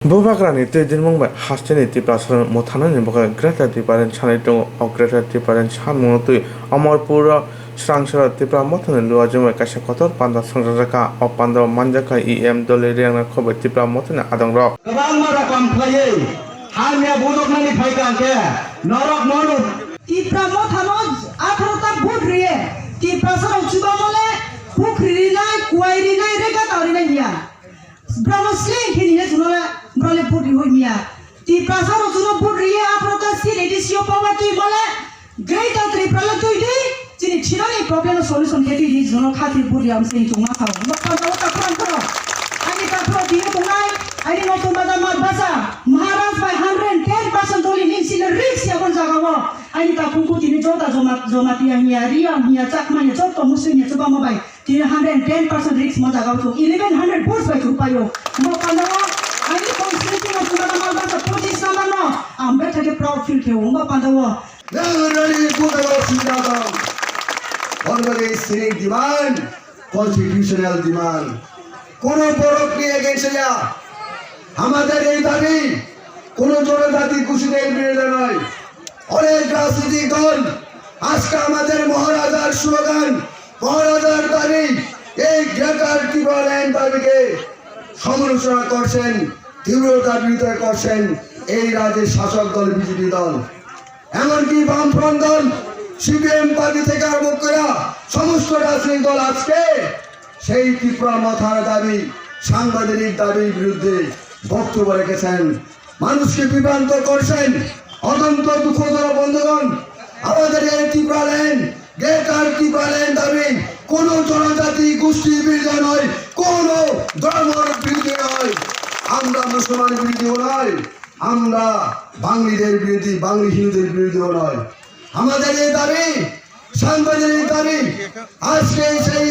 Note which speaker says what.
Speaker 1: Bubagrani tedin mongba hasteni ti prasara mothanani boka greta ti paren chani tong ogreta ti paren chan monotui amarpura srangsara ti pra mothane luajuma kaisa kotor panda sangraka opanda manjaka em dole riangna khobar ti pra mothane adang rok
Speaker 2: kabang mara kam khaye hamya bodoknani phaikan ke norok norok
Speaker 3: ti pra mothanoj 18 ta ভোট রিয়ে ti prasara chuba mole পুখরি নাই কুয়াইরি নাই রেকা তারি নাই ইয়া ব্রহ্মশ্রী খিনিয়ে জুনলে ব্রলে পুরি হই মিয়া তি প্রাসার জুন পুরিয়ে আপ্রতা সি রেডিসিও পাওয়া তুই বলে গ্রেটা ত্রি প্রলে তুই দি যিনি ছিরানি প্রবলেম সলিউশন কেটি দি জুন খাতি পুরি আম সেই জুমা খাও মক্কা যাও তা কোন করো আনি তা প্রো দিয়ে বুনাই আনি নতুন বাজার মাল বাসা মহারাজ বাই 110% দলি নিছিল রিক্স এখন জাগাবো আনি তা কুকু তিনি জোতা জমা তিয়া মিয়া রিয়া মিয়া চাকমা নিয়া যত মুসলিম নিয়া চবা মোবাই তিনি 110% রিক্স মজা গাও তো 1100 ভোট বাই উপায়ো মক্কা যাও আনি কনস্টিটিউশন অফ বাজার মাল বাসা 25 নাম্বার ন আমবে থেকে প্রাউড ফিল কেও মক্কা যাও
Speaker 2: নাগরানি কোটালো সিনাদা অলওয়েজ সিনিক ডিমান্ড কনস্টিটিউশনাল ডিমান্ড কোন পরক নিয়ে গেছে যা আমাদের এই দাবি কোন জনজাতি ঘোষিতের বিরুদ্ধে নয় অনেক রাজনৈতিক দল আজকে আমাদের মহারাজার স্লোগান মহারাজার দাবি এই গ্রেটার টিবাল্যান্ড দাবিকে সমালোচনা করছেন তীব্রতার বিরোধিতা করছেন এই রাজ্যের শাসক দল বিজেপি দল এমনকি বামফ্রন্ট দল সিপিএম পার্টি থেকে আরম্ভ করে সমস্ত রাজনৈতিক দল আজকে সেই ত্রিপুরা মাথার দাবি সাংবিধানিক দাবির বিরুদ্ধে বক্তব্য রেখেছেন মানুষকে বিভ্রান্ত করছেন অত্যন্ত দুঃখজনক বন্ধুগণ আমাদের এই ত্রিপুরাল্যান্ড গ্রেটার ত্রিপুরাল্যান্ড দাবি কোন জনজাতি গোষ্ঠীর বিরুদ্ধে নয় কোন ধর্মের বিরুদ্ধে নয় আমরা মুসলমানের বিরুদ্ধেও নয় আমরা বাঙালিদের বিরুদ্ধে বাঙালি হিন্দুদের বিরুদ্ধেও নয় আমাদের এই দাবি সাংবিধানিক দাবি আজকে সেই